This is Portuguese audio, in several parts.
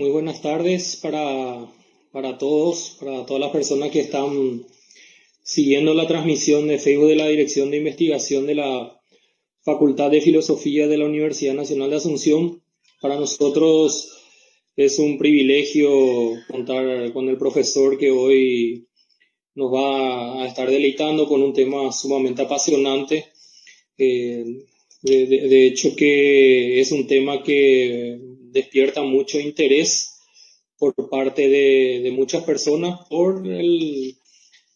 Muy buenas tardes para todos, para todas las personas que están siguiendo la transmisión de Facebook de la Dirección de Investigación de la Facultad de Filosofía de la Universidad Nacional de Asunción. Para nosotros es un privilegio contar con el profesor que hoy nos va a estar deleitando con un tema sumamente apasionante. Eh, de hecho que es un tema que despierta mucho interés por parte de muchas personas por el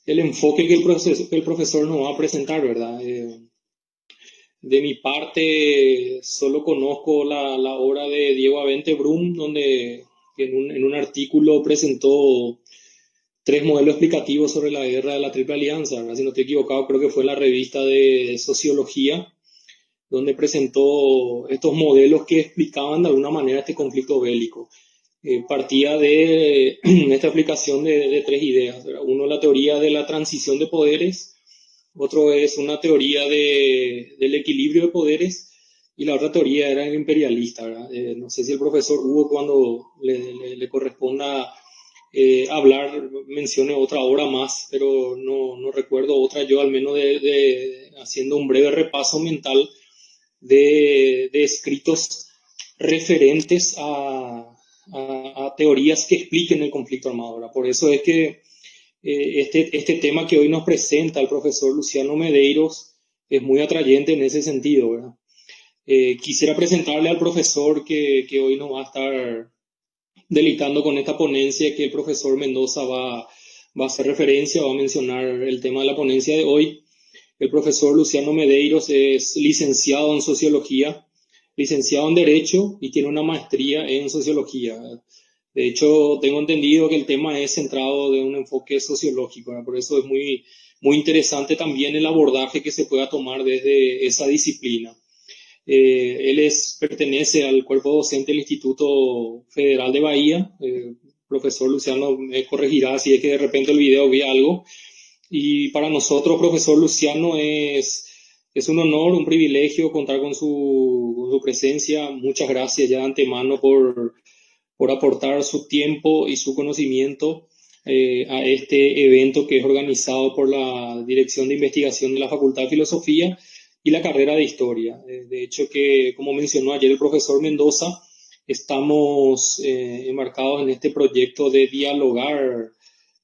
enfoque que el profesor nos va a presentar, ¿verdad? De mi parte, solo conozco la obra de Diego Avente Brum, donde en un artículo presentó tres modelos explicativos sobre la guerra de la Triple Alianza, ¿verdad? Si no estoy equivocado, creo que fue en la revista de Sociología, donde presentó estos modelos que explicaban de alguna manera este conflicto bélico. Partía de esta aplicación de tres ideas, ¿verdad? Uno, la teoría de la transición de poderes; otro es una teoría del equilibrio de poderes; y la otra teoría era el imperialista, ¿verdad? No sé si el profesor Hugo, cuando le corresponda hablar, mencione otra obra más, pero no recuerdo otra yo, al menos haciendo un breve repaso mental de escritos referentes a teorías que expliquen el conflicto armado, ¿verdad? Por eso es que este tema que hoy nos presenta el profesor Luciano Medeiros es muy atrayente en ese sentido, ¿verdad? Quisiera presentarle al profesor que hoy nos va a estar deleitando con esta ponencia, que el profesor Mendoza va a hacer referencia, va a mencionar el tema de la ponencia de hoy. El profesor Luciano Medeiros es licenciado en Sociología, licenciado en Derecho y tiene una maestría en Sociología. De hecho, tengo entendido que el tema es centrado de un enfoque sociológico, ¿verdad? Por eso es muy interesante también el abordaje que se pueda tomar desde esa disciplina. Él pertenece al cuerpo docente del Instituto Federal de Bahía. Profesor Luciano me corregirá si es que de repente el video vi algo. Y para nosotros, profesor Luciano, es un honor, un privilegio contar con su presencia. Muchas gracias ya de antemano por aportar su tiempo y su conocimiento a este evento que es organizado por la Dirección de Investigación de la Facultad de Filosofía y la carrera de Historia. De hecho que, como mencionó ayer el profesor Mendoza, estamos enmarcados en este proyecto de dialogar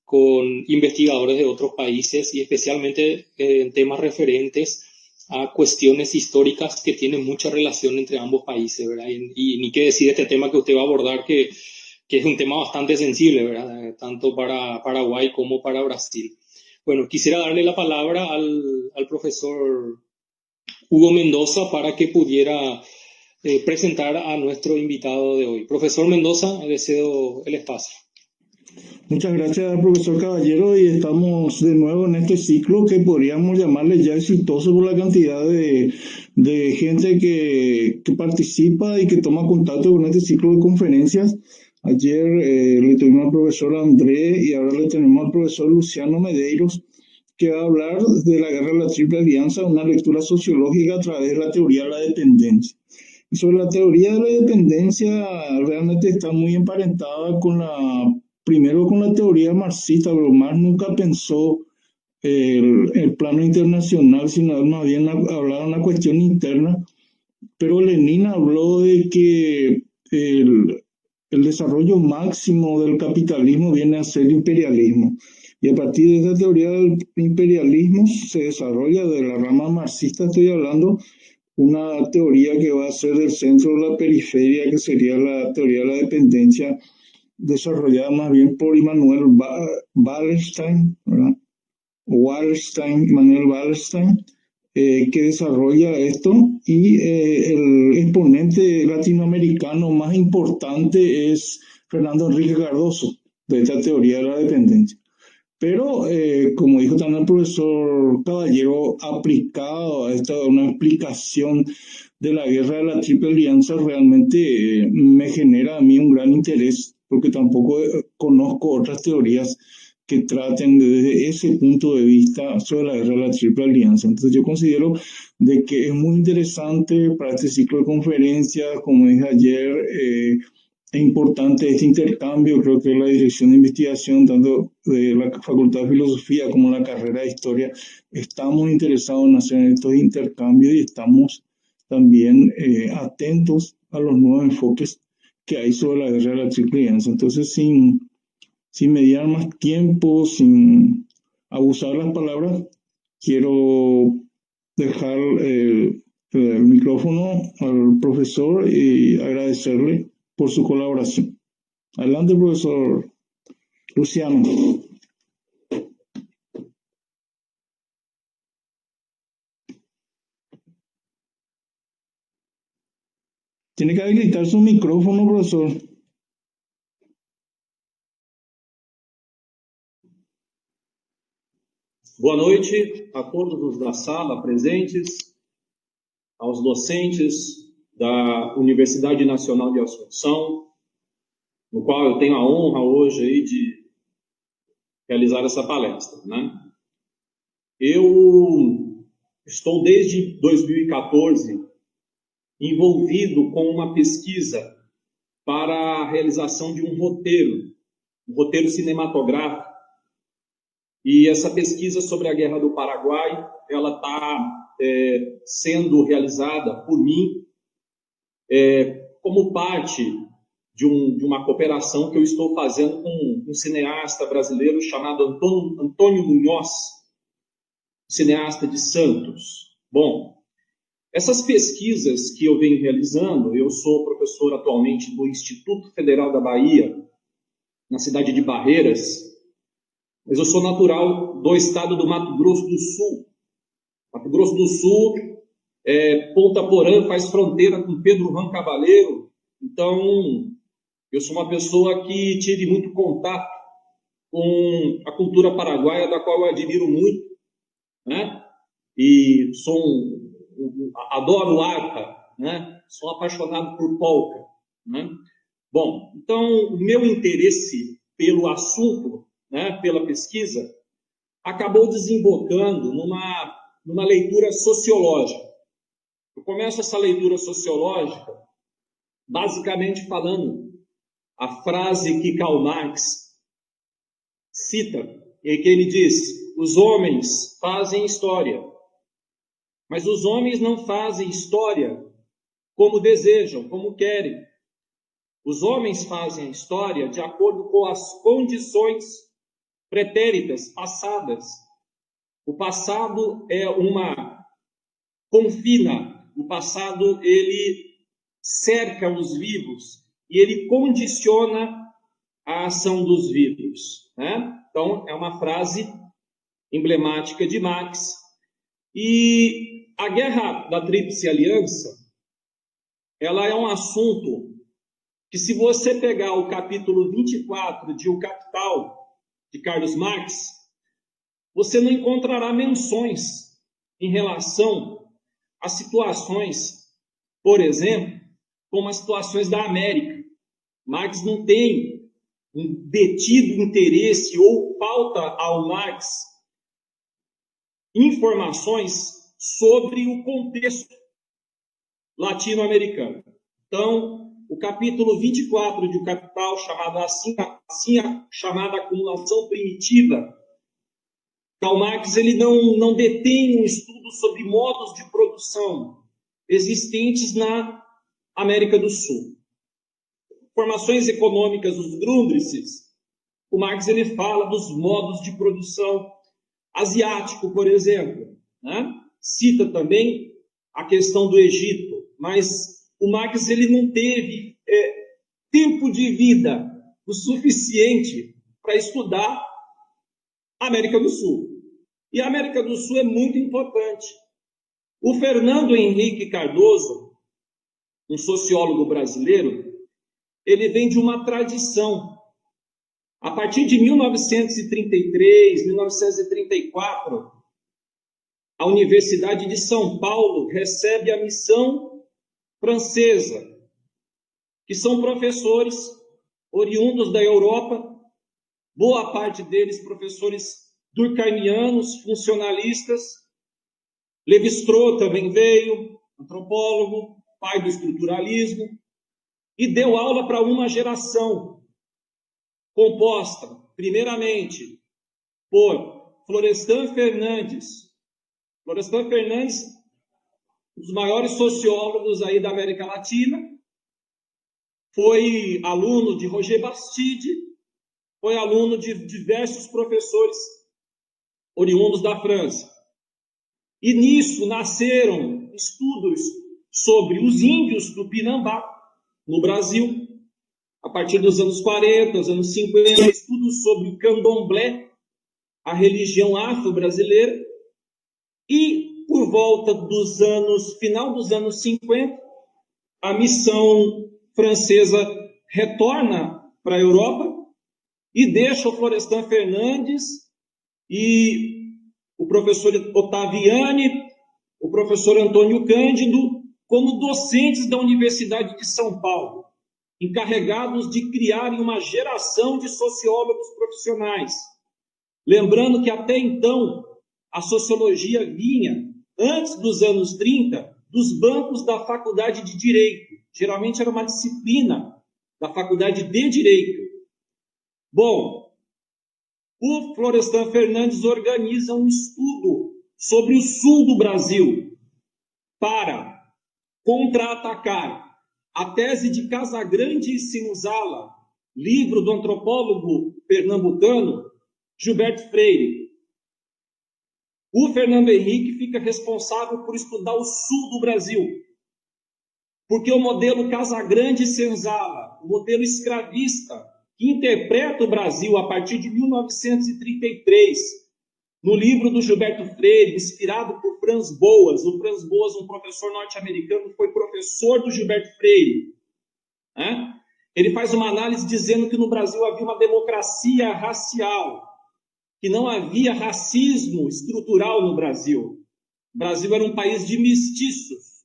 con investigadores de otros países y especialmente en temas referentes a cuestiones históricas que tienen mucha relación entre ambos países, ¿verdad? Y ni qué decir este tema que usted va a abordar, que es un tema bastante sensible, ¿verdad? Tanto para Paraguay como para Brasil. Bueno, quisiera darle la palabra al profesor Hugo Mendoza para que pudiera presentar a nuestro invitado de hoy. Profesor Mendoza, le cedo el espacio. Muchas gracias, profesor Caballero, y estamos de nuevo en este ciclo que podríamos llamarle ya exitoso por la cantidad de gente que participa y que toma contacto con este ciclo de conferencias. Ayer le tuvimos al profesor André y ahora le tenemos al profesor Luciano Medeiros, que va a hablar de la guerra de la Triple Alianza, una lectura sociológica a través de la teoría de la dependencia. Y sobre la teoría de la dependencia, realmente está muy emparentada primero con la teoría marxista, pero Marx nunca pensó el plano internacional, sino más bien hablaba de una cuestión interna. Pero Lenin habló de que el desarrollo máximo del capitalismo viene a ser imperialismo. Y a partir de esa teoría del imperialismo se desarrolla, de la rama marxista estoy hablando, una teoría que va a ser del centro a la periferia, que sería la teoría de la dependencia, desarrollada más bien por Immanuel Wallerstein, ¿verdad? Immanuel Wallerstein, que desarrolla esto, y el exponente latinoamericano más importante es Fernando Enrique Cardoso, de esta teoría de la dependencia. Pero, como dijo también el profesor Caballero, aplicado a una explicación de la guerra de la Triple Alianza, realmente me genera a mí un gran interés, porque tampoco conozco otras teorías que traten desde ese punto de vista sobre la guerra de la Triple Alianza. Entonces yo considero de que es muy interesante para este ciclo de conferencias, como dije ayer, es importante este intercambio. Creo que la dirección de investigación, tanto de la Facultad de Filosofía como la carrera de Historia, estamos interesados en hacer estos intercambios y estamos también atentos a los nuevos enfoques que hay sobre la guerra de la Triple Alianza. Entonces, sin mediar más tiempo, sin abusar las palabras, quiero dejar el micrófono al profesor y agradecerle por su colaboración. Adelante, profesor Luciano. Tiene que habilitar su micrófono, profesor. Boa noite a todos da sala presentes, aos docentes da Universidade Nacional de Assunção, no qual eu tenho a honra hoje aí de realizar essa palestra, né? Eu estou desde 2014 envolvido com uma pesquisa para a realização de um roteiro cinematográfico. E essa pesquisa sobre a Guerra do Paraguai, ela está sendo realizada por mim como parte de uma cooperação que eu estou fazendo com um cineasta brasileiro chamado Antônio Munhoz, cineasta de Santos. Bom, essas pesquisas que eu venho realizando, eu sou professor atualmente do Instituto Federal da Bahia, na cidade de Barreiras, mas eu sou natural do estado do Mato Grosso do Sul. Mato Grosso do Sul, Ponta Porã faz fronteira com Pedro Ram Cavaleiro, então eu sou uma pessoa que tive muito contato com a cultura paraguaia, da qual eu admiro muito, né? E adoro harpa, né? Sou apaixonado por polca, né? Bom, então o meu interesse pelo assunto, né, pela pesquisa, acabou desembocando numa leitura sociológica. Eu começo essa leitura sociológica basicamente falando a frase que Karl Marx cita, em que ele diz: os homens fazem história, mas os homens não fazem história como desejam, como querem. Os homens fazem a história de acordo com as condições pretéritas, passadas. O passado é uma confina, o passado ele cerca os vivos e ele condiciona a ação dos vivos, né? Então, é uma frase emblemática de Marx. E a Guerra da Tríplice Aliança, ela é um assunto que, se você pegar o capítulo 24 de O Capital, de Carlos Marx, você não encontrará menções em relação a situações, por exemplo, como as situações da América. Marx não tem um detido interesse ou falta ao Marx informações sobre o contexto latino-americano. Então, o capítulo 24 de O Capital, chamado assim chamada acumulação primitiva, Karl Marx ele não detém um estudo sobre modos de produção existentes na América do Sul. Formações econômicas, os Grundrisses, o Marx ele fala dos modos de produção asiático, por exemplo, né? Cita também a questão do Egito, mas o Marx ele não teve tempo de vida o suficiente para estudar a América do Sul. E a América do Sul é muito importante. O Fernando Henrique Cardoso, um sociólogo brasileiro, ele vem de uma tradição. A partir de 1933, 1934, a Universidade de São Paulo recebe a missão francesa, que são professores oriundos da Europa, boa parte deles professores durkheimianos, funcionalistas. Lévi-Strauss também veio, antropólogo, pai do estruturalismo. e deu aula para uma geração composta, primeiramente, por Florestan Fernandes. Florestan Fernandes, um dos maiores sociólogos aí da América Latina, foi aluno de Roger Bastide, foi aluno de diversos professores oriundos da França. E nisso nasceram estudos sobre os índios do Pinambá, no Brasil, a partir dos anos 40, dos anos 50, estudos sobre o candomblé, a religião afro-brasileira, e por volta dos anos, final dos anos 50, a missão francesa retorna para a Europa e deixa o Florestan Fernandes e o professor Ottaviani, o professor Antônio Cândido, como docentes da Universidade de São Paulo, encarregados de criarem uma geração de sociólogos profissionais. Lembrando que até então a sociologia vinha, antes dos anos 30, dos bancos da Faculdade de Direito. Geralmente era uma disciplina da Faculdade de Direito. Bom, o Florestan Fernandes organiza um estudo sobre o sul do Brasil para contra-atacar a tese de Casagrande e Senzala, livro do antropólogo pernambucano Gilberto Freire. O Fernando Henrique fica responsável por estudar o sul do Brasil, porque o modelo Casagrande e Senzala, o modelo escravista, que interpreta o Brasil a partir de 1933, no livro do Gilberto Freire, inspirado por Franz Boas. O Franz Boas, um professor norte-americano, foi professor do Gilberto Freire. Ele faz uma análise dizendo que no Brasil havia uma democracia racial, que não havia racismo estrutural no Brasil. O Brasil era um país de mestiços,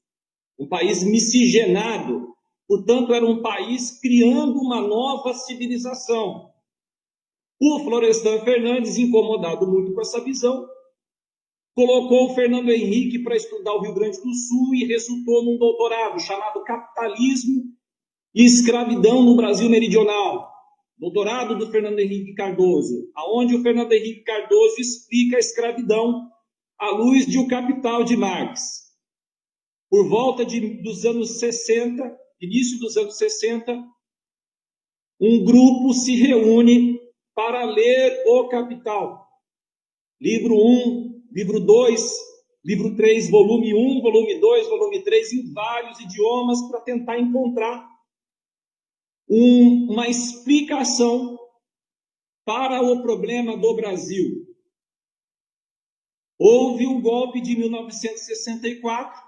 um país miscigenado, portanto, era um país criando uma nova civilização. O Florestan Fernandes, incomodado muito com essa visão, colocou o Fernando Henrique para estudar o Rio Grande do Sul e resultou num doutorado chamado Capitalismo e Escravidão no Brasil Meridional. Doutorado do Fernando Henrique Cardoso, aonde o Fernando Henrique Cardoso explica a escravidão à luz de O Capital de Marx. Por volta dos anos 60, início dos anos 60, um grupo se reúne para ler O Capital. Livro 1, livro 2, livro 3, volume 1, volume 2, volume 3, em vários idiomas, para tentar encontrar uma explicação para o problema do Brasil. Houve um golpe de 1964,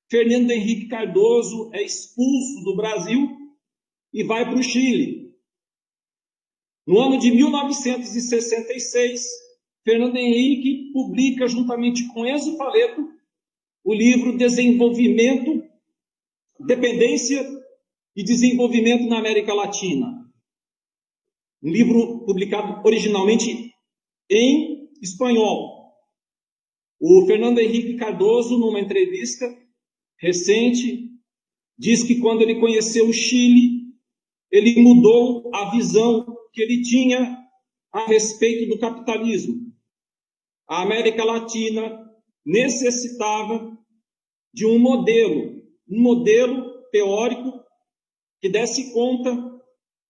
Fernando Henrique Cardoso é expulso do Brasil e vai para o Chile. No ano de 1966, Fernando Henrique publica, juntamente com Enzo Paleto, o livro Desenvolvimento, Dependência e Desenvolvimento na América Latina. Um livro publicado originalmente em espanhol. O Fernando Henrique Cardoso, numa entrevista recente, diz que quando ele conheceu o Chile, ele mudou a visão que ele tinha a respeito do capitalismo. A América Latina necessitava de um modelo teórico que desse conta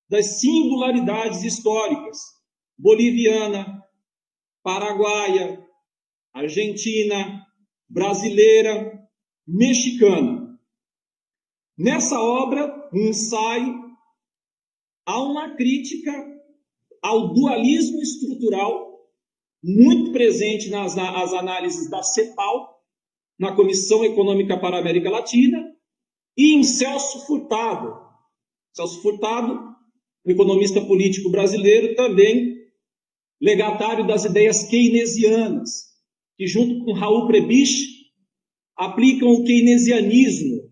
das singularidades históricas, boliviana, paraguaia, argentina, brasileira, mexicana. Nessa obra, um ensaio, há uma crítica ao dualismo estrutural, muito presente nas análises da CEPAL, na Comissão Econômica para a América Latina, e em Celso Furtado. Celso Furtado, um economista político brasileiro, também legatário das ideias keynesianas, que junto com Raul Prebisch aplicam o keynesianismo.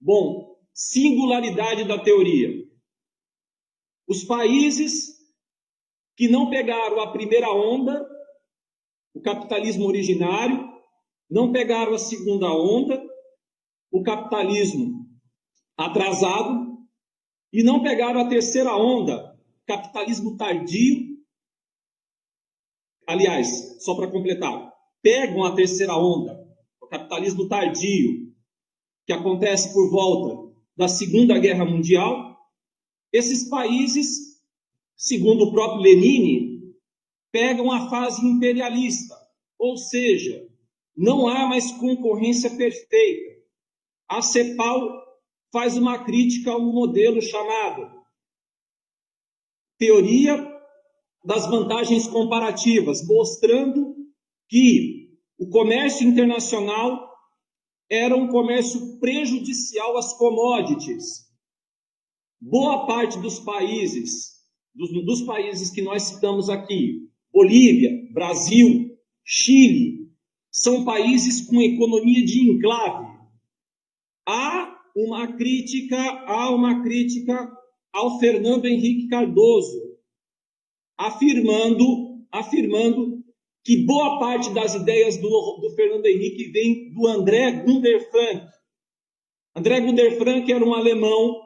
Bom, singularidade da teoria. Os países que não pegaram a primeira onda, o capitalismo originário, não pegaram a segunda onda, o capitalismo atrasado, e não pegaram a terceira onda, capitalismo tardio. Aliás, só para completar, pegam a terceira onda, o capitalismo tardio, que acontece por volta da Segunda Guerra Mundial. Esses países, segundo o próprio Lenin, pegam a fase imperialista, ou seja, não há mais concorrência perfeita. A CEPAL faz uma crítica a um modelo chamado Teoria das Vantagens Comparativas, mostrando que o comércio internacional era um comércio prejudicial às commodities. Boa parte dos países que nós citamos aqui, Bolívia, Brasil, Chile, são países com economia de enclave. Há uma crítica ao Fernando Henrique Cardoso, afirmando que boa parte das ideias do Fernando Henrique vem do André Gunder Frank. André Gunder Frank era um alemão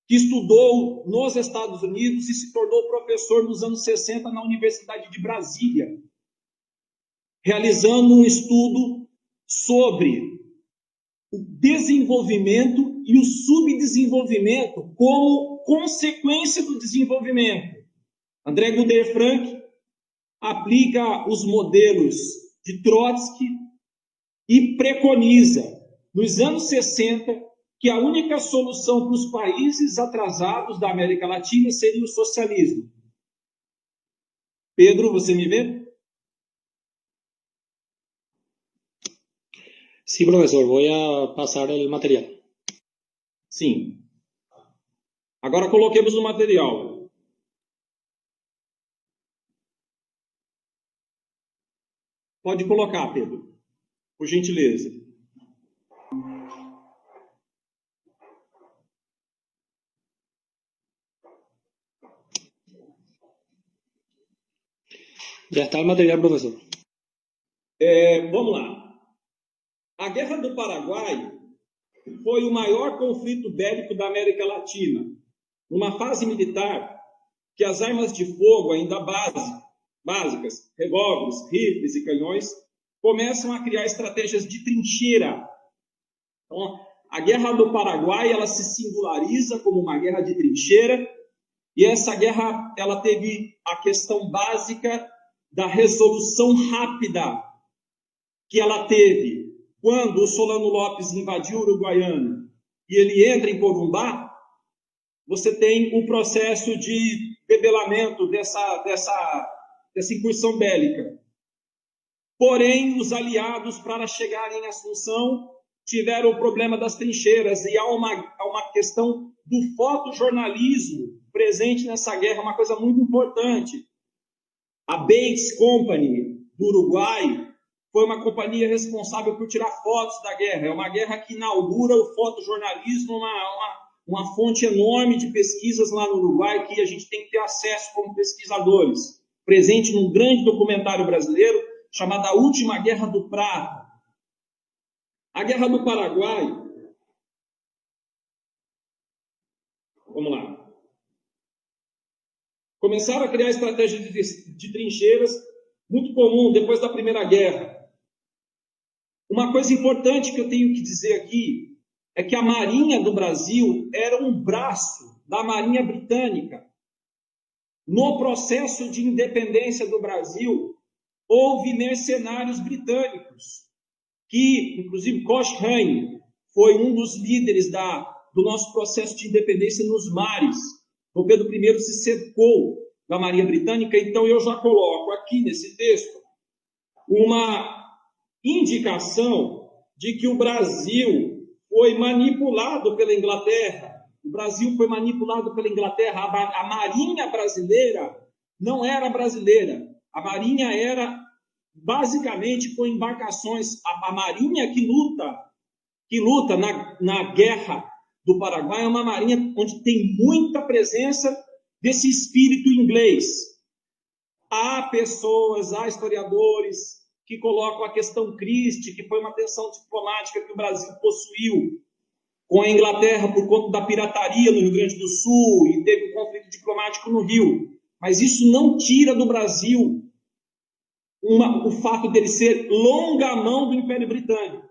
que estudou nos Estados Unidos e se tornou professor nos anos 60 na Universidade de Brasília, realizando um estudo sobre o desenvolvimento e o subdesenvolvimento como consequência do desenvolvimento. André Gunder Frank aplica os modelos de Trotsky e preconiza, nos anos 60, que a única solução para os países atrasados da América Latina seria o socialismo. Pedro, você me vê? Sí, profesor, voy a pasar el material. Sim. Agora coloquemos o material. Pode colocar, Pedro, por gentileza. Ya está el material, profesor. Vamos lá. A Guerra do Paraguai foi o maior conflito bélico da América Latina, numa fase militar que as armas de fogo ainda básicas, revólveres, rifles e canhões, começam a criar estratégias de trincheira. Então, a Guerra do Paraguai ela se singulariza como uma guerra de trincheira, e essa guerra ela teve a questão básica da resolução rápida que ela teve quando o Solano Lopes invadiu o Uruguaiana e ele entra em Corumbá. Você tem o processo de debelamento dessa incursão bélica. Porém, os aliados, para chegarem em Assunção, tiveram o problema das trincheiras, e há uma questão do fotojornalismo presente nessa guerra, uma coisa muito importante. A Bates Company, do Uruguai, foi uma companhia responsável por tirar fotos da guerra. É uma guerra que inaugura o fotojornalismo, uma fonte enorme de pesquisas lá no Uruguai que a gente tem que ter acesso como pesquisadores. Presente num grande documentário brasileiro chamado A Última Guerra do Prata. A Guerra do Paraguai. Vamos lá. Começaram a criar estratégias de trincheiras, muito comum depois da Primeira Guerra. Uma coisa importante que eu tenho que dizer aqui é que a Marinha do Brasil era um braço da Marinha Britânica. No processo de independência do Brasil, houve mercenários britânicos, que, inclusive, Cochrane foi um dos líderes do nosso processo de independência nos mares. Dom Pedro I se cercou da Marinha Britânica, então eu já coloco aqui nesse texto uma indicação de que o Brasil foi manipulado pela Inglaterra. O Brasil foi manipulado pela Inglaterra. A Marinha brasileira não era brasileira. A Marinha era basicamente com embarcações. A Marinha que luta na Guerra do Paraguai é uma marinha onde tem muita presença desse espírito inglês. Há pessoas, há historiadores que colocam a questão Christie, que foi uma tensão diplomática que o Brasil possuiu com a Inglaterra por conta da pirataria no Rio Grande do Sul e teve um conflito diplomático no Rio. Mas isso não tira do Brasil o fato dele ser longa mão do Império Britânico.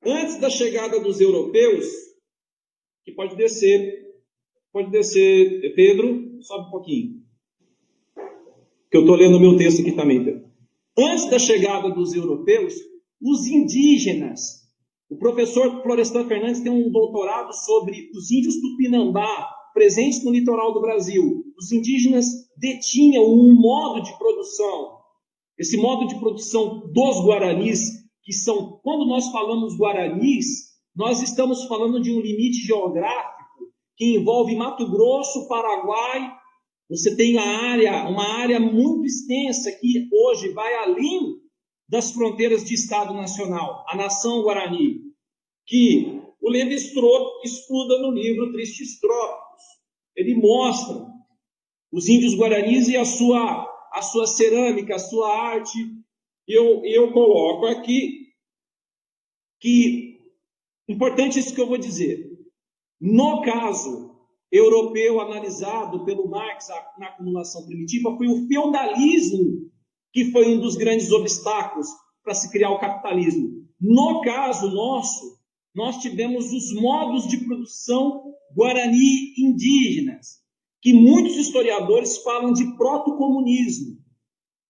Antes da chegada dos europeus, que pode descer, Pedro, sobe um pouquinho, que eu estou lendo o meu texto aqui também, Pedro. Antes da chegada dos europeus, os indígenas, o professor Florestan Fernandes tem um doutorado sobre os índios Tupinambá, presentes no litoral do Brasil. Os indígenas detinham um modo de produção, esse modo de produção dos guaranis, que são, quando nós falamos guaranis, nós estamos falando de um limite geográfico que envolve Mato Grosso, Paraguai. Você tem uma área muito extensa que hoje vai além das fronteiras de Estado Nacional, a nação Guarani, que o Levi-Strauss estuda no livro Tristes Trópicos. Ele mostra os índios guaranis e a sua cerâmica, a sua arte. Eu coloco aqui que, importante isso que eu vou dizer, no caso europeu analisado pelo Marx na acumulação primitiva, foi o feudalismo que foi um dos grandes obstáculos para se criar o capitalismo. No caso nosso, nós tivemos os modos de produção guarani indígenas, que muitos historiadores falam de protocomunismo.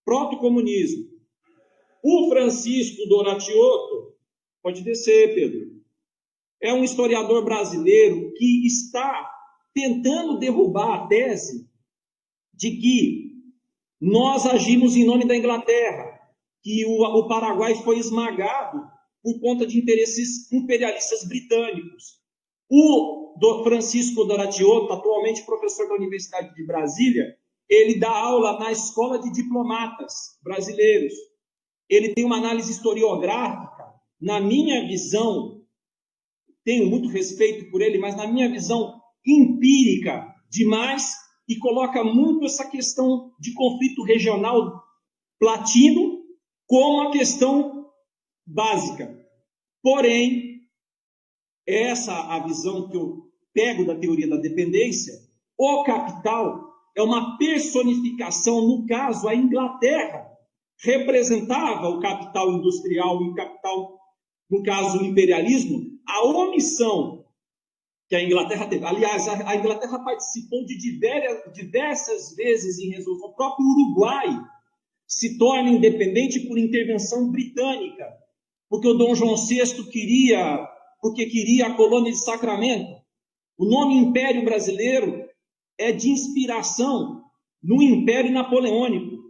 Protocomunismo. O Francisco Doratioto, pode descer, Pedro, é um historiador brasileiro que está tentando derrubar a tese de que nós agimos em nome da Inglaterra, que o Paraguai foi esmagado por conta de interesses imperialistas britânicos. O Francisco Doratioto, atualmente professor da Universidade de Brasília, ele dá aula na Escola de Diplomatas Brasileiros. Ele tem uma análise historiográfica, na minha visão, tenho muito respeito por ele, mas na minha visão empírica demais, e coloca muito essa questão de conflito regional platino como a questão básica. Porém, essa a visão que eu pego da teoria da dependência, o capital é uma personificação, no caso, a Inglaterra representava o capital industrial e o capital, no caso, o imperialismo, a omissão que a Inglaterra teve. Aliás, a Inglaterra participou de diversas vezes em resolução. O próprio Uruguai se torna independente por intervenção britânica, porque o Dom João VI queria a colônia de Sacramento. O nome Império Brasileiro é de inspiração no Império Napoleônico.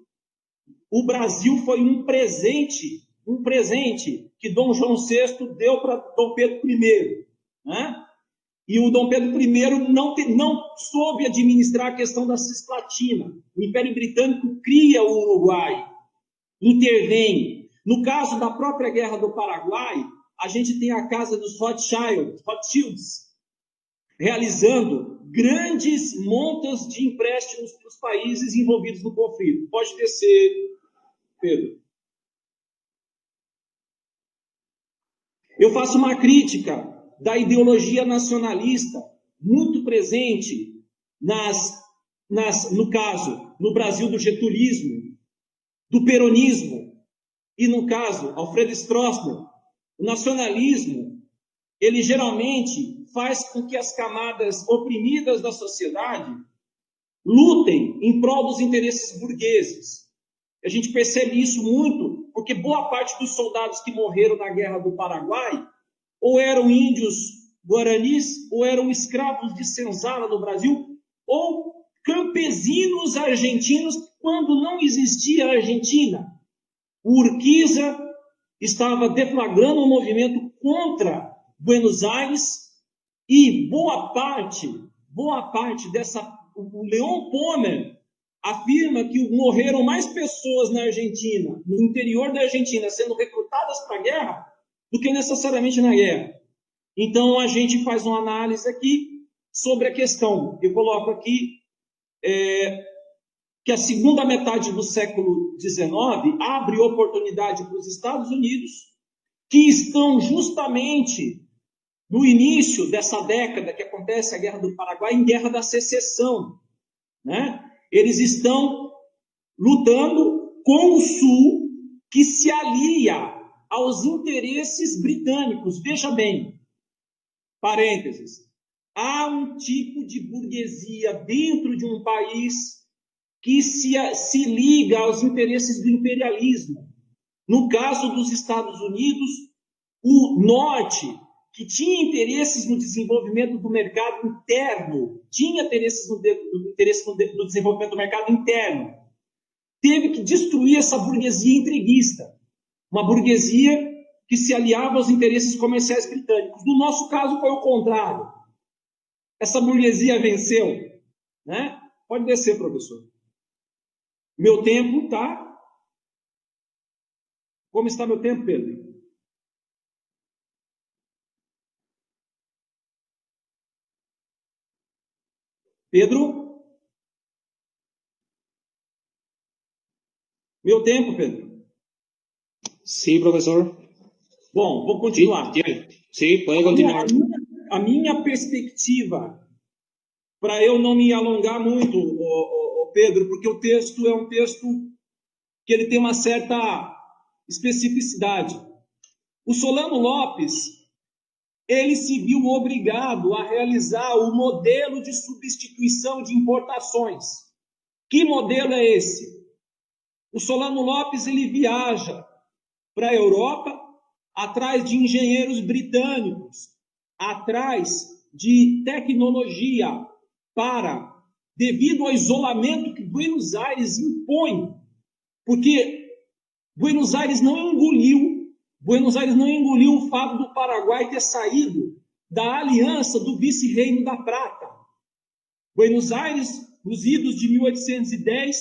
O Brasil foi um presente que Dom João VI deu para Dom Pedro I, né? E o Dom Pedro I não soube administrar a questão da Cisplatina. O Império Britânico cria o Uruguai, intervém. No caso da própria Guerra do Paraguai, a gente tem a casa dos Rothschilds, realizando grandes montas de empréstimos para os países envolvidos no conflito. Pode descer, Pedro. Eu faço uma crítica da ideologia nacionalista, muito presente no caso, no Brasil do getulismo, do peronismo, e no caso, Alfredo Stroessner. O nacionalismo, ele geralmente faz com que as camadas oprimidas da sociedade lutem em prol dos interesses burgueses. A gente percebe isso muito, porque boa parte dos soldados que morreram na Guerra do Paraguai ou eram índios guaranis, ou eram escravos de senzala no Brasil, ou campesinos argentinos, quando não existia a Argentina. O Urquiza estava deflagrando um movimento contra Buenos Aires, e boa parte dessa... O Leon Pommer afirma que morreram mais pessoas na Argentina, no interior da Argentina, sendo recrutadas para a guerra, do que necessariamente na guerra. Então, a gente faz uma análise aqui sobre a questão. Eu coloco aqui que a segunda metade do século XIX abre oportunidade para os Estados Unidos, que estão justamente no início dessa década que acontece a Guerra do Paraguai, em Guerra da Secessão, né? Eles estão lutando com o Sul, que se alia aos interesses britânicos. Veja bem, parênteses, há um tipo de burguesia dentro de um país que se liga aos interesses do imperialismo. No caso dos Estados Unidos, o Norte, que tinha interesses no desenvolvimento do mercado interno, tinha interesses no desenvolvimento do mercado interno, teve que destruir essa burguesia entreguista, uma burguesia que se aliava aos interesses comerciais britânicos. No nosso caso, foi o contrário. Essa burguesia venceu, né? Pode descer, professor. Meu tempo está... Como está meu tempo, Pedro? Pedro? Meu tempo, Pedro? Sí, profesor. Bom, vou continuar. Sí, puede continuar. A minha perspectiva, para eu não me alongar muito, Pedro, porque o texto é um texto que ele tem uma certa especificidade. O Solano Lopes, ele se viu obrigado a realizar o modelo de substituição de importações. Que modelo é esse? O Solano Lopes, ele viaja para a Europa atrás de engenheiros britânicos, atrás de tecnologia devido ao isolamento que Buenos Aires impõe, porque Buenos Aires não engoliu o fato do Paraguai ter saído da aliança do vice-reino da Prata. Buenos Aires, nos idos de 1810,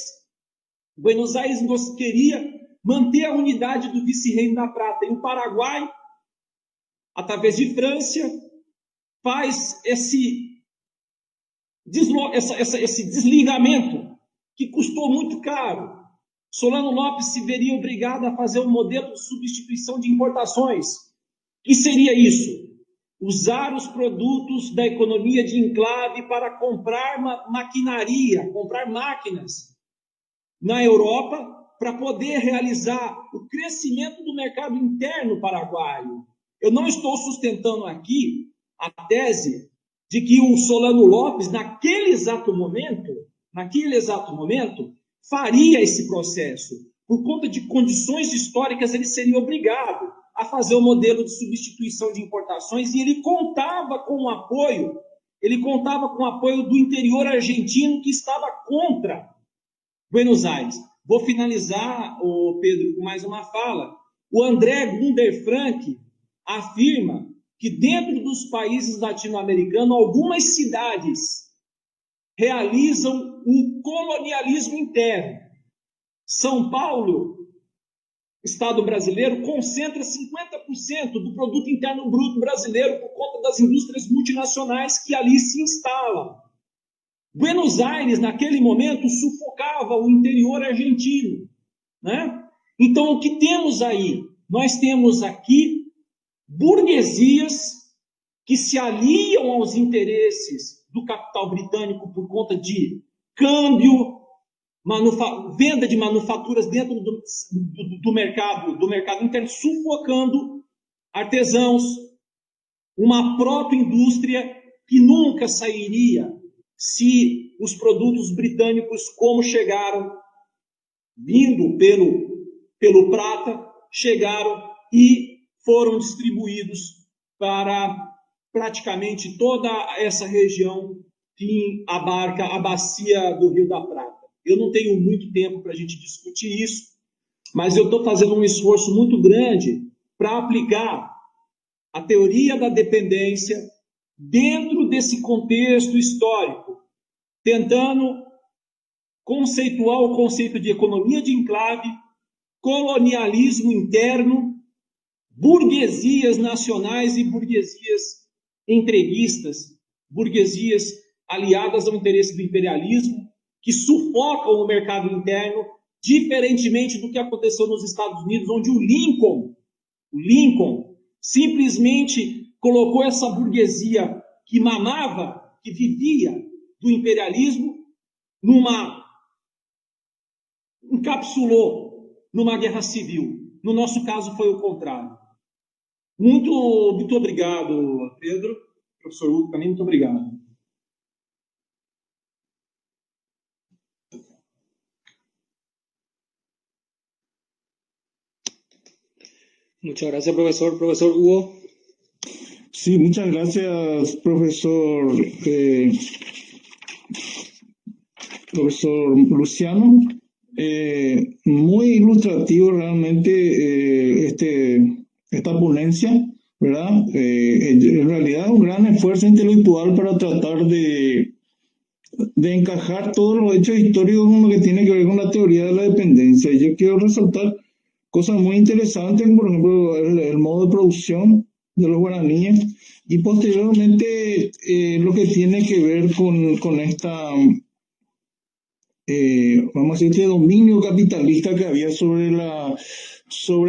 Buenos Aires queria manter a unidade do vice-reino da Prata. E o Paraguai, através de França, faz esse desligamento que custou muito caro. Solano Lopes se veria obrigado a fazer um modelo de substituição de importações. Que seria isso? Usar os produtos da economia de enclave para comprar maquinaria, comprar máquinas na Europa para poder realizar o crescimento do mercado interno paraguaio. Eu não estou sustentando aqui a tese de que o Solano Lopes, naquele exato momento, faria esse processo. Por conta de condições históricas, ele seria obrigado a fazer o modelo de substituição de importações e ele contava com o apoio do interior argentino que estava contra Buenos Aires. Vou finalizar, Pedro, com mais uma fala. O André Gunder Frank afirma que dentro dos países latino-americanos, algumas cidades realizam um colonialismo interno. São Paulo, Estado brasileiro, concentra 50% do produto interno bruto brasileiro por conta das indústrias multinacionais que ali se instalam. Buenos Aires, naquele momento, sufocava o interior argentino, né? Então, o que temos aí? Nós temos aqui burguesias que se aliam aos interesses do capital britânico por conta de câmbio, venda de manufaturas dentro do mercado interno, sufocando artesãos, uma própria indústria que nunca sairia se os produtos britânicos, como chegaram, vindo pelo prata, chegaram e foram distribuídos para praticamente toda essa região que abarca a bacia do Rio da Prata. Eu não tenho muito tempo para a gente discutir isso, mas eu estou fazendo um esforço muito grande para aplicar a teoria da dependência dentro desse contexto histórico, tentando conceituar o conceito de economia de enclave, colonialismo interno, burguesias nacionais e burguesias entreguistas, burguesias aliadas ao interesse do imperialismo, que sufocam o mercado interno, diferentemente do que aconteceu nos Estados Unidos, onde o Lincoln simplesmente colocou essa burguesia que mamava, que vivia do imperialismo, encapsulou numa guerra civil. No nosso caso foi o contrário. Muito obrigado, Pedro. Professor Hugo, também muito obrigado. Muchas gracias, profesor. Profesor Hugo. Sí, muchas gracias, profesor Luciano. Muy ilustrativo realmente esta ponencia, ¿verdad? En realidad un gran esfuerzo intelectual para tratar de encajar todos los hechos históricos con lo que tiene que ver con la teoría de la dependencia. Yo quiero resaltar cosas muy interesantes, por ejemplo, el modo de producción de los guaraníes y posteriormente lo que tiene que ver con esta, vamos a decir, este dominio capitalista que había sobre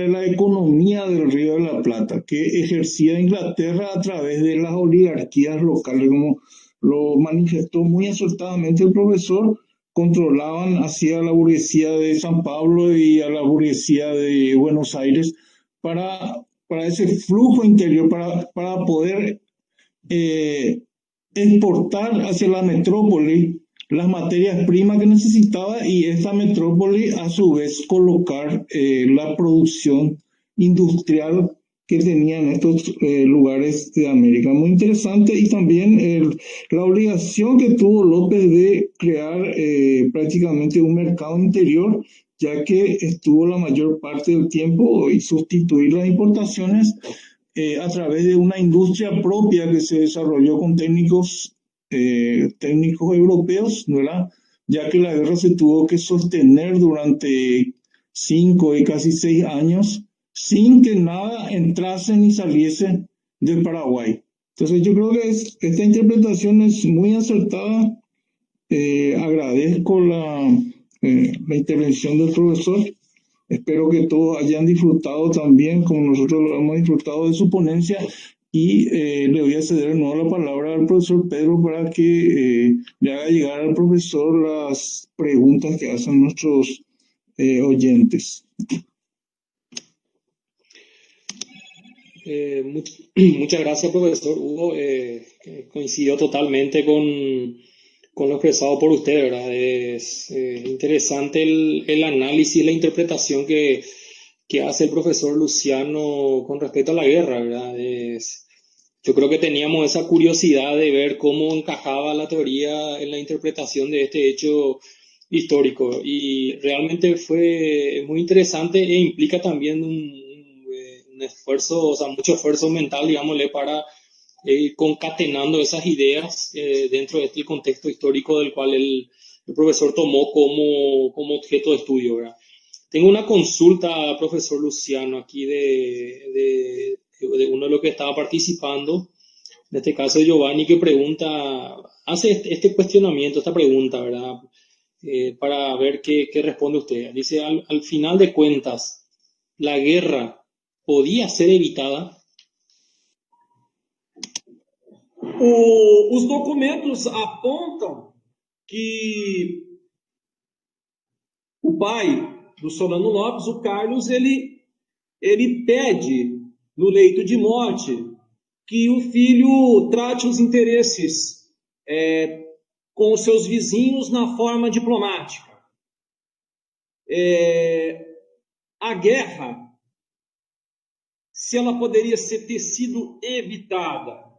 la economía del Río de la Plata, que ejercía Inglaterra a través de las oligarquías locales, como lo manifestó muy acertadamente el profesor. Controlaban hacia la burguesía de San Pablo y a la burguesía de Buenos Aires para ese flujo interior, para poder exportar hacia la metrópoli las materias primas que necesitaba y esta metrópoli a su vez colocar la producción industrial que tenían estos lugares de América. Muy interesante, y también la obligación que tuvo López de crear prácticamente un mercado interior, ya que estuvo la mayor parte del tiempo, y sustituir las importaciones a través de una industria propia que se desarrolló con técnicos europeos, ¿verdad? Ya que la guerra se tuvo que sostener durante 5 y casi 6 años sin que nada entrase ni saliese del Paraguay. Entonces yo creo que esta interpretación es muy acertada. Agradezco la intervención del profesor. Espero que todos hayan disfrutado también, como nosotros lo hemos disfrutado, de su ponencia, y le voy a ceder de nuevo la palabra al profesor Pedro para que le haga llegar al profesor las preguntas que hacen nuestros oyentes. Muchas gracias, profesor Hugo. Coincidió totalmente con lo expresado por usted, ¿verdad? Es interesante el análisis y la interpretación que hace el profesor Luciano con respecto a la guerra, ¿verdad? Yo creo que teníamos esa curiosidad de ver cómo encajaba la teoría en la interpretación de este hecho histórico, y realmente fue muy interesante e implica también un esfuerzo, o sea, mucho esfuerzo mental, digámosle, para ir concatenando esas ideas dentro de este contexto histórico del cual el profesor tomó como objeto de estudio, ¿verdad? Tengo una consulta, profesor Luciano, aquí de uno de los que estaba participando, en este caso Giovanni, que hace este cuestionamiento, esta pregunta, ¿verdad? Para ver qué responde usted. Dice, al final de cuentas, ¿la guerra podía ser evitada? Os documentos apontam que o pai do Solano Lopes, o Carlos, ele pede no leito de morte que o filho trate os interesses com os seus vizinhos na forma diplomática. A guerra, se ela poderia ter sido evitada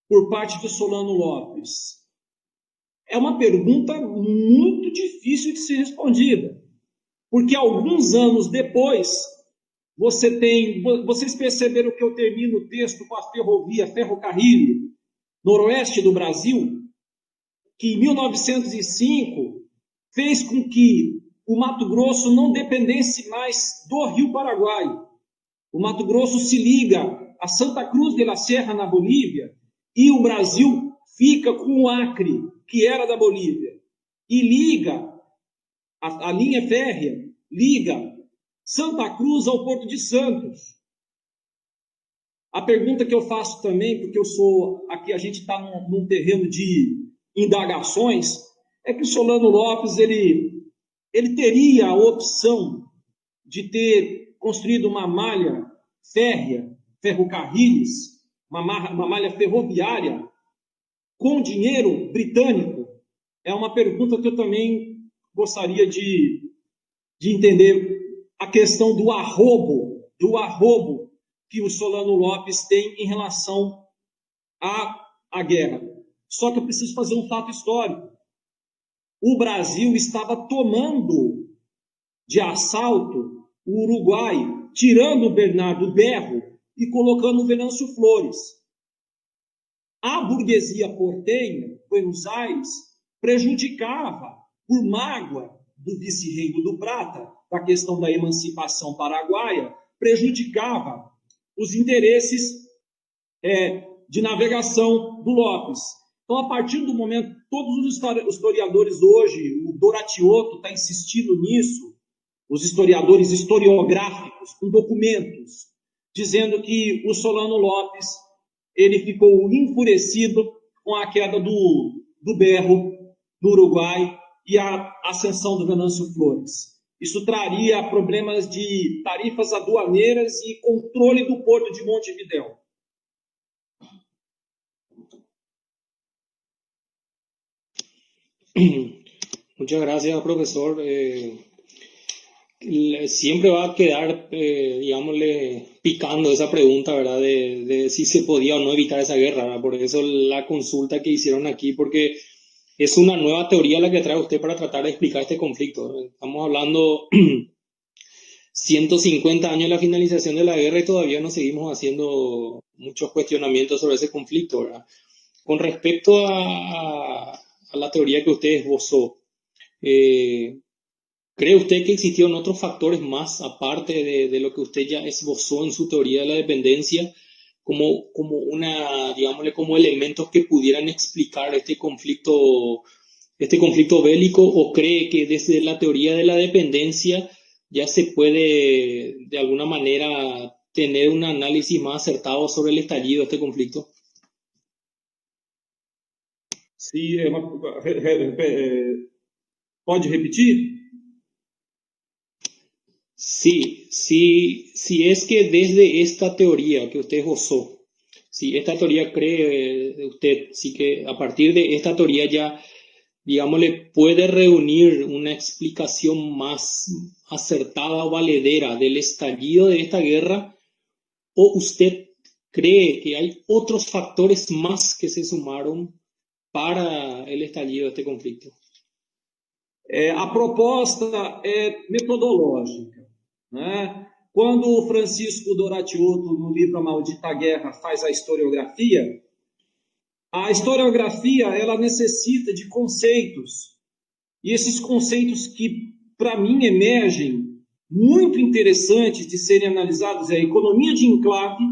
por parte de Solano Lopes, é uma pergunta muito difícil de ser respondida, porque alguns anos depois, vocês perceberam que eu termino o texto com a ferrocarril noroeste do Brasil, que em 1905 fez com que o Mato Grosso não dependesse mais do Rio Paraguai. O Mato Grosso se liga a Santa Cruz de la Sierra, na Bolívia, e o Brasil fica com o Acre, que era da Bolívia, e liga, a linha férrea liga Santa Cruz ao Porto de Santos. A pergunta que eu faço também, porque aqui a gente está num terreno de indagações, é que o Solano Lopes ele teria a opção de ter construído uma malha férrea, ferrocarris, uma malha ferroviária com dinheiro britânico? É uma pergunta que eu também gostaria de entender a questão do arrobo que o Solano Lopes tem em relação à guerra. Só que eu preciso fazer um fato histórico. O Brasil estava tomando de assalto o Uruguai, tirando o Bernardo Berro e colocando o Venâncio Flores. A burguesia portenha, Buenos Aires, prejudicava, por mágoa do vice-rei do Prata, da questão da emancipação paraguaia, prejudicava os interesses de navegação do Lopes. Então, a partir do momento, todos os historiadores hoje, o Doratioto está insistindo nisso, os historiadores historiográficos, com documentos, dizendo que o Solano Lopes ele ficou enfurecido com a queda do Berro no Uruguai e a ascensão do Venâncio Flores. Isso traria problemas de tarifas aduaneiras e controle do porto de Montevidéu. Muchas gracias, profesor. Siempre va a quedar, digámosle, picando esa pregunta, ¿verdad? De si se podía o no evitar esa guerra, ¿verdad? Por eso la consulta que hicieron aquí, porque es una nueva teoría la que trae usted para tratar de explicar este conflicto. Estamos hablando 150 años de la finalización de la guerra y todavía no seguimos haciendo muchos cuestionamientos sobre ese conflicto, ¿verdad? Con respecto a la teoría que usted esbozó, ¿cree usted que existieron otros factores más aparte de lo que usted ya esbozó en su teoría de la dependencia, digámosle, como elementos que pudieran explicar este conflicto bélico, o cree que desde la teoría de la dependencia ya se puede de alguna manera tener un análisis más acertado sobre el estallido de este conflicto? Sí, ¿puede repetir? Sí, si es que desde esta teoría que usted esbozó, si esta teoría cree usted, sí que a partir de esta teoría ya, digámosle, puede reunir una explicación más acertada o valedera del estallido de esta guerra, o usted cree que hay otros factores más que se sumaron para el estallido de este conflicto? A proposta é metodológica, né? Quando o Francisco Doratioto, no livro A Maldita Guerra, faz a historiografia ela necessita de conceitos, e esses conceitos que, para mim, emergem muito interessantes de serem analisados é a economia de enclave,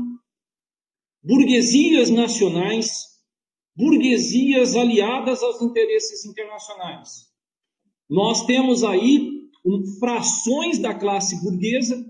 burguesias nacionais, burguesias aliadas aos interesses internacionais. Nós temos aí frações da classe burguesa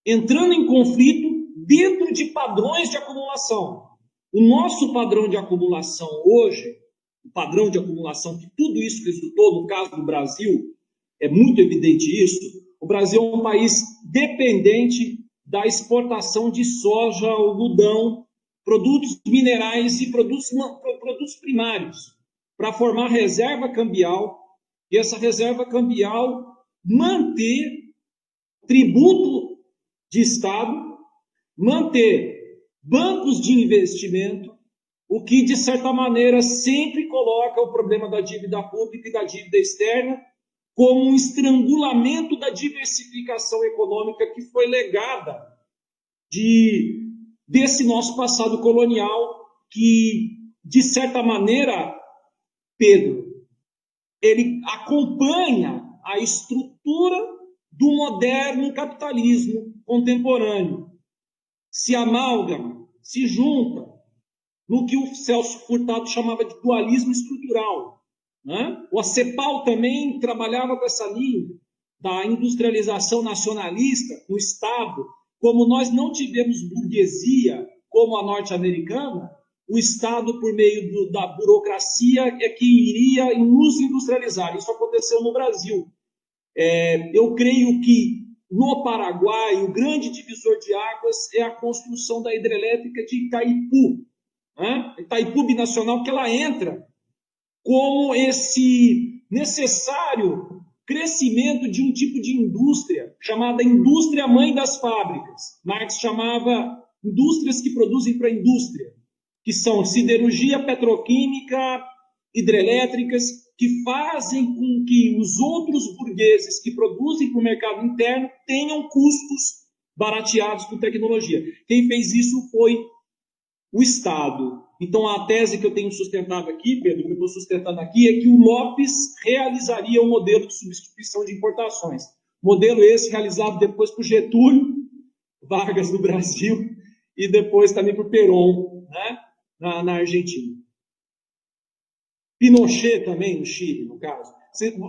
entrando em conflito dentro de padrões de acumulação. O nosso padrão de acumulação hoje, o padrão de acumulação que tudo isso resultou, no caso do Brasil, é muito evidente isso. O Brasil é um país dependente da exportação de soja, algodão, produtos minerais e produtos primários, para formar reserva cambial, e essa reserva cambial manter tributo de Estado, manter bancos de investimento, o que, de certa maneira, sempre coloca o problema da dívida pública e da dívida externa como um estrangulamento da diversificação econômica que foi legada desse nosso passado colonial, que, de certa maneira, Pedro, ele acompanha a estrutura do moderno capitalismo contemporâneo. Se amalgama, se junta no que o Celso Furtado chamava de dualismo estrutural, né? O ACEPAL também trabalhava com essa linha da industrialização nacionalista no Estado. Como nós não tivemos burguesia como a norte-americana, o Estado, por meio da burocracia, é que iria nos industrializar. Isso aconteceu no Brasil. Eu creio que no Paraguai, o grande divisor de águas é a construção da hidrelétrica de Itaipu, né? Itaipu Binacional, que ela entra como esse necessário crescimento de um tipo de indústria chamada indústria mãe das fábricas. Marx chamava indústrias que produzem para a indústria, que são siderurgia, petroquímica, hidrelétricas, que fazem com que os outros burgueses que produzem para o mercado interno tenham custos barateados com tecnologia. Quem fez isso foi o Estado. Então, a tese que eu tenho sustentado aqui, Pedro, que eu estou sustentando aqui, é que o Lopes realizaria o modelo de substituição de importações. Modelo esse realizado depois por Getúlio Vargas no Brasil e depois também por Perón, né, na Argentina. Pinochet também no Chile, no caso.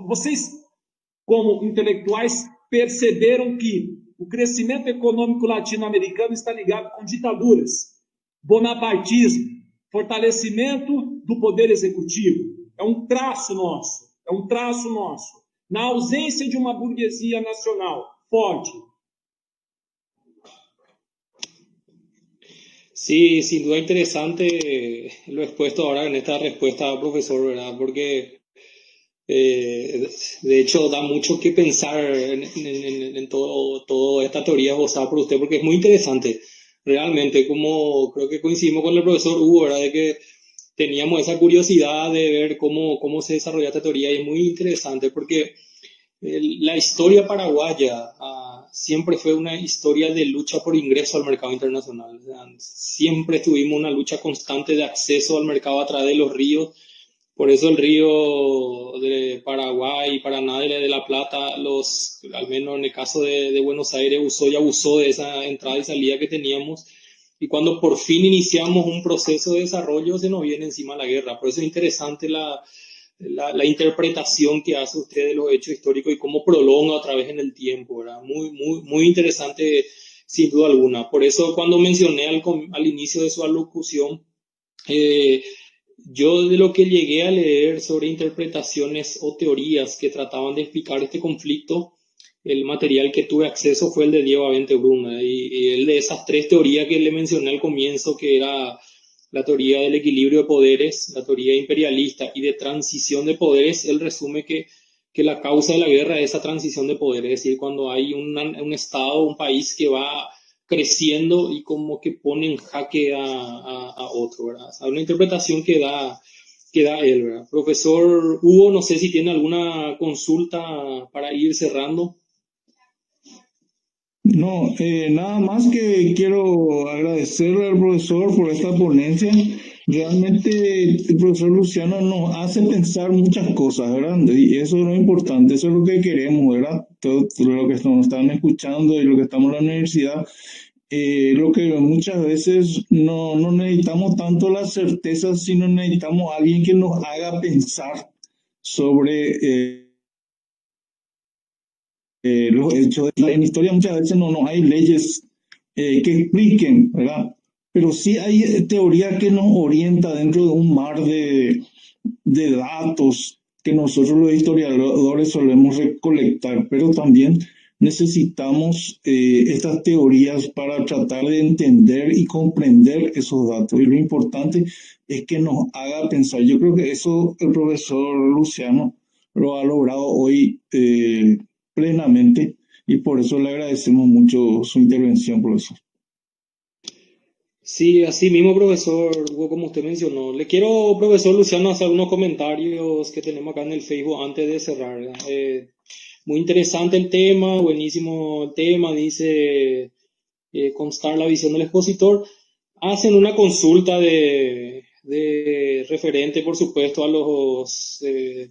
Vocês, como intelectuais, perceberam que o crescimento econômico latino-americano está ligado com ditaduras, bonapartismo, fortalecimento do poder executivo. É um traço nosso, na ausência de uma burguesia nacional forte. Sí, sin duda interesante lo expuesto ahora en esta respuesta, profesor, ¿verdad? Porque de hecho da mucho que pensar en toda esta teoría esbozada por usted, porque es muy interesante, realmente, como creo que coincidimos con el profesor Hugo, ¿verdad? De que teníamos esa curiosidad de ver cómo se desarrolla esta teoría, y es muy interesante porque la historia paraguaya siempre fue una historia de lucha por ingreso al mercado internacional. O sea, siempre tuvimos una lucha constante de acceso al mercado a través de los ríos. Por eso el río de Paraguay, Paraná, de La Plata, al menos en el caso de Buenos Aires, usó y abusó de esa entrada y salida que teníamos. Y cuando por fin iniciamos un proceso de desarrollo, se nos viene encima la guerra. Por eso es interesante la interpretación que hace usted de los hechos históricos y cómo prolonga otra vez en el tiempo, ¿verdad? Muy interesante, sin duda alguna. Por eso, cuando mencioné al inicio de su alocución, yo de lo que llegué a leer sobre interpretaciones o teorías que trataban de explicar este conflicto, el material que tuve acceso fue el de Diego Avente Bruna, y el de esas tres teorías que le mencioné al comienzo, que era la teoría del equilibrio de poderes, la teoría imperialista y de transición de poderes, él resume que la causa de la guerra es esa transición de poderes, es decir, cuando hay un Estado, un país que va creciendo y como que pone en jaque a otro, ¿verdad? O sea, una interpretación que da él, ¿verdad? Profesor Hugo, no sé si tiene alguna consulta para ir cerrando. No, nada más que quiero agradecerle al profesor por esta ponencia. Realmente el profesor Luciano nos hace pensar muchas cosas, ¿verdad? Y eso es lo importante, eso es lo que queremos, ¿verdad? Todo lo que nos están escuchando y lo que estamos en la universidad, lo que muchas veces no necesitamos tanto la certeza, sino necesitamos a alguien que nos haga pensar sobre los hechos. En historia muchas veces no hay leyes que expliquen, ¿verdad? Pero sí hay teoría que nos orienta dentro de un mar de datos que nosotros los historiadores solemos recolectar, pero también necesitamos estas teorías para tratar de entender y comprender esos datos. Y lo importante es que nos haga pensar. Yo creo que eso el profesor Luciano lo ha logrado hoy plenamente, y por eso le agradecemos mucho su intervención, profesor. Sí, así mismo, profesor Hugo, como usted mencionó. Le quiero, profesor Luciano, hacer unos comentarios que tenemos acá en el Facebook antes de cerrar, ¿verdad? Muy interesante el tema, buenísimo el tema, dice constar la visión del expositor. Hacen una consulta de referente, por supuesto, a los,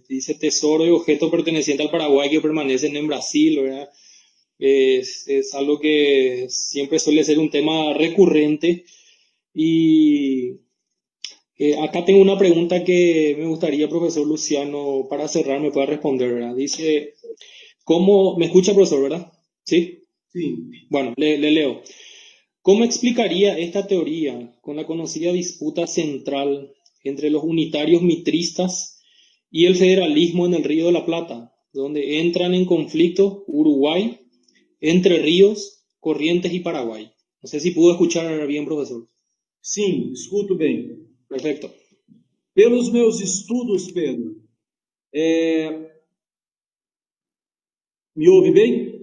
dice, tesoro y objetos pertenecientes al Paraguay que permanecen en Brasil, ¿verdad? Es algo que siempre suele ser un tema recurrente. Y acá tengo una pregunta que me gustaría, profesor Luciano, para cerrar, me pueda responder, ¿verdad? Dice, ¿cómo me escucha, profesor, verdad? ¿Sí? Sí. Bueno, le leo. ¿Cómo explicaría esta teoría con la conocida disputa central entre los unitarios mitristas y el federalismo en el Río de la Plata, donde entran en conflicto Uruguay, Entre Ríos, Corrientes y Paraguay? No sé si pudo escuchar bien, professor. Sim, escuto bem. Perfecto. Pelos meus estudos, Pedro, me ouve bem?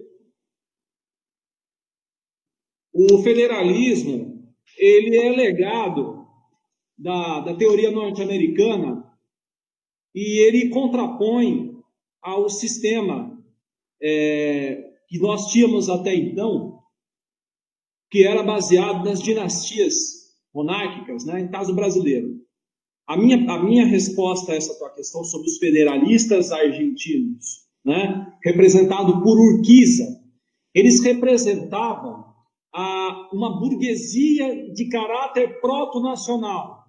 O federalismo, ele é legado da teoria norte-americana e ele contrapõe ao sistema que nós tínhamos até então, que era baseado nas dinastias monárquicas, né, em caso brasileiro. A minha resposta a essa tua questão sobre os federalistas argentinos, né, representado por Urquiza, eles representavam uma burguesia de caráter proto-nacional,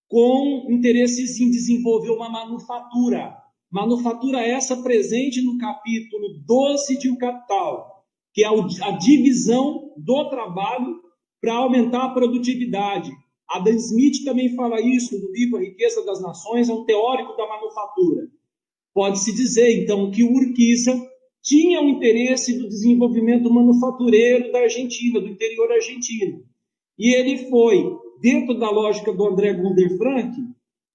com interesses em desenvolver uma manufatura. Manufatura essa presente no capítulo 12 de O Capital, que é a divisão do trabalho para aumentar a produtividade. Adam Smith também fala isso no livro A Riqueza das Nações, é um teórico da manufatura. Pode-se dizer, então, que o Urquiza tinha um interesse no desenvolvimento manufatureiro da Argentina, do interior argentino. E ele foi, dentro da lógica do André Gunder Frank,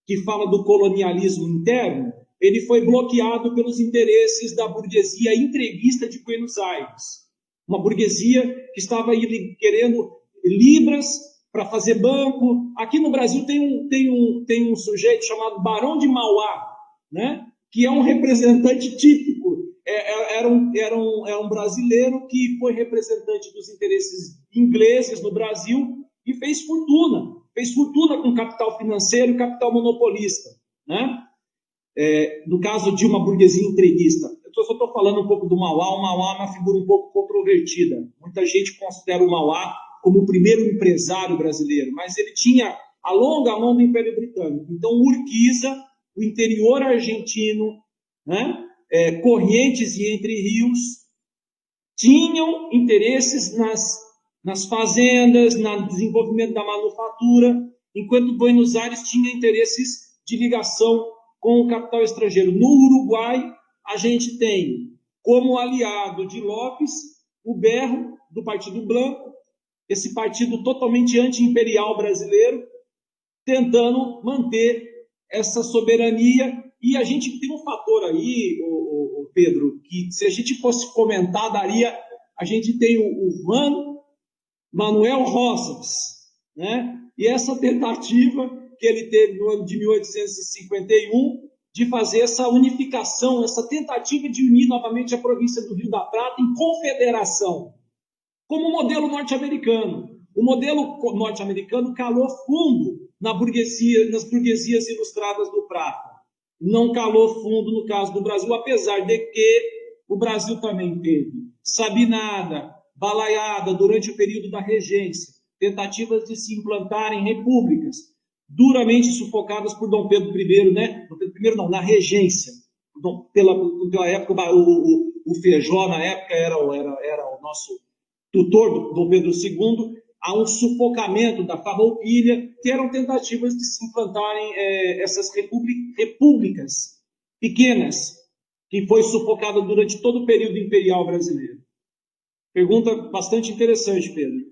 que fala do colonialismo interno, ele foi bloqueado pelos interesses da burguesia entreguista de Buenos Aires. Uma burguesia que estava querendo libras para fazer banco. Aqui no Brasil tem um sujeito chamado Barão de Mauá, né? Que é um representante típico. Era um brasileiro que foi representante dos interesses ingleses no Brasil e fez fortuna com capital financeiro e capital monopolista, né? No caso de uma burguesia entreguista. Eu só estou falando um pouco do Mauá. O Mauá é uma figura um pouco controvertida. Muita gente considera o Mauá como o primeiro empresário brasileiro, mas ele tinha a longa mão do Império Britânico. Então, Urquiza, o interior argentino, né? Corrientes e Entre Rios, tinham interesses nas fazendas, no desenvolvimento da manufatura, enquanto Buenos Aires tinha interesses de ligação com o capital estrangeiro. No Uruguai, a gente tem como aliado de Lopes o Berro, do Partido Branco, esse partido totalmente anti-imperial brasileiro, tentando manter essa soberania. E a gente tem um fator aí, Pedro, que se a gente fosse comentar, a gente tem o Juan Manuel Rosas, né? E essa tentativa que ele teve no ano de 1851 de fazer essa unificação, essa tentativa de unir novamente a província do Rio da Prata em confederação, como modelo norte-americano. O modelo norte-americano calou fundo nas burguesias ilustradas do Prata. Não calou fundo no caso do Brasil, apesar de que o Brasil também teve sabinada, balaiada durante o período da regência, tentativas de se implantar em repúblicas, duramente sufocadas por Dom Pedro I, né? Dom Pedro I não, na regência. Pela época, o Feijó, na época, era o nosso tutor do Dom Pedro II. Há um sufocamento da Farroupilha, que eram tentativas de se implantarem essas repúblicas pequenas, que foi sufocada durante todo o período imperial brasileiro. Pergunta bastante interessante, Pedro.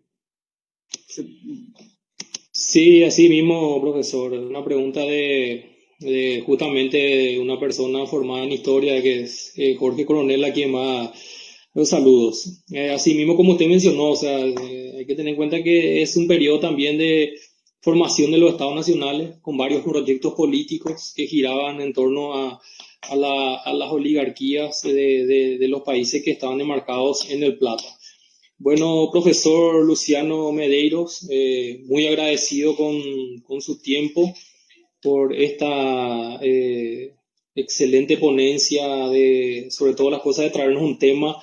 Sí, así mismo, profesor. Una pregunta de justamente una persona formada en historia, que es Jorge Coronel, a quien va los saludos. Así mismo, como usted mencionó, o sea, hay que tener en cuenta que es un periodo también de formación de los estados nacionales, con varios proyectos políticos que giraban en torno a las oligarquías de los países que estaban enmarcados en el Plata. Bueno, profesor Luciano Medeiros, muy agradecido con su tiempo por esta excelente ponencia sobre todo las cosas de traernos un tema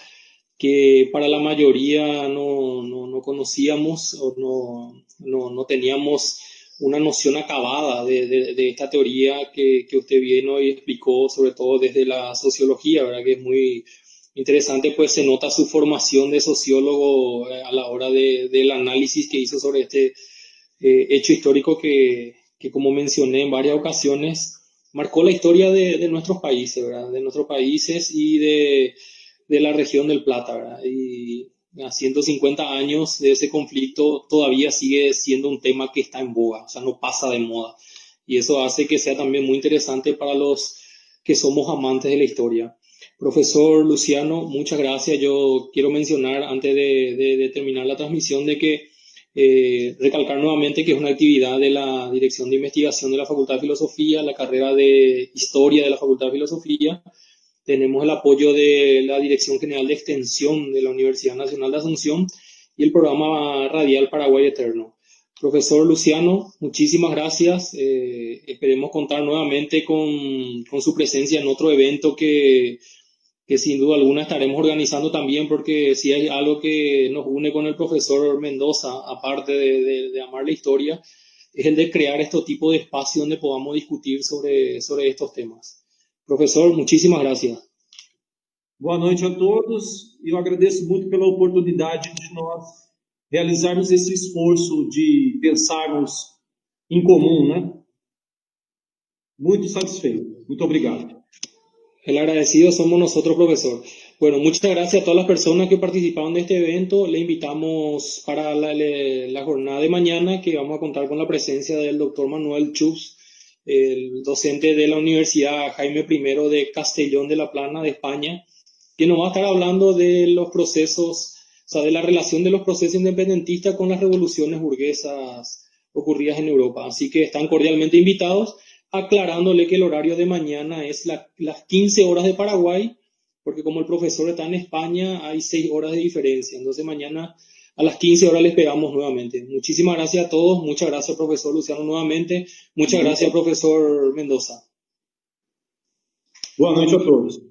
que para la mayoría no conocíamos o no teníamos una noción acabada de esta teoría que usted vino y explicó, sobre todo desde la sociología, ¿verdad? Que es interesante, pues se nota su formación de sociólogo a la hora del análisis que hizo sobre este hecho histórico que, como mencioné en varias ocasiones, marcó la historia de nuestros países, ¿verdad? De nuestros países y de la región del Plata, ¿verdad? Y a 150 años de ese conflicto todavía sigue siendo un tema que está en boga, o sea, no pasa de moda. Y eso hace que sea también muy interesante para los que somos amantes de la historia. Profesor Luciano, muchas gracias. Yo quiero mencionar, antes de terminar la transmisión, de que recalcar nuevamente que es una actividad de la Dirección de Investigación de la Facultad de Filosofía, la carrera de Historia de la Facultad de Filosofía. Tenemos el apoyo de la Dirección General de Extensión de la Universidad Nacional de Asunción y el programa radial Paraguay Eterno. Profesor Luciano, muchísimas gracias. Esperemos contar nuevamente con su presencia en otro evento que sin duda alguna estaremos organizando también, porque si hay algo que nos une con el profesor Mendoza, aparte de amar la historia, es el de crear este tipo de espacio donde podamos discutir sobre estos temas. Professor, muitíssimas gracias. Boa noite a todos. Eu agradeço muito pela oportunidade de nós realizarmos esse esforço de pensarmos em comum, né? Muito satisfeito. Muito obrigado. El agradecido somos nosotros, profesor. Bueno, muchas gracias a todas las personas que participaron de este evento. Le invitamos para la jornada de mañana, que vamos a contar con la presencia del doctor Manuel Chus, el docente de la Universidad Jaime I de Castellón de la Plana de España, que nos va a estar hablando de los procesos, o sea, de la relación de los procesos independentistas con las revoluciones burguesas ocurridas en Europa. Así que están cordialmente invitados, aclarándole que el horario de mañana es las 15 horas de Paraguay, porque como el profesor está en España, hay 6 horas de diferencia. Entonces mañana a las 15 horas le esperamos nuevamente. Muchísimas gracias a todos. Muchas gracias, profesor Luciano, nuevamente. Muchas gracias, profesor Mendoza. Boa noite a todos.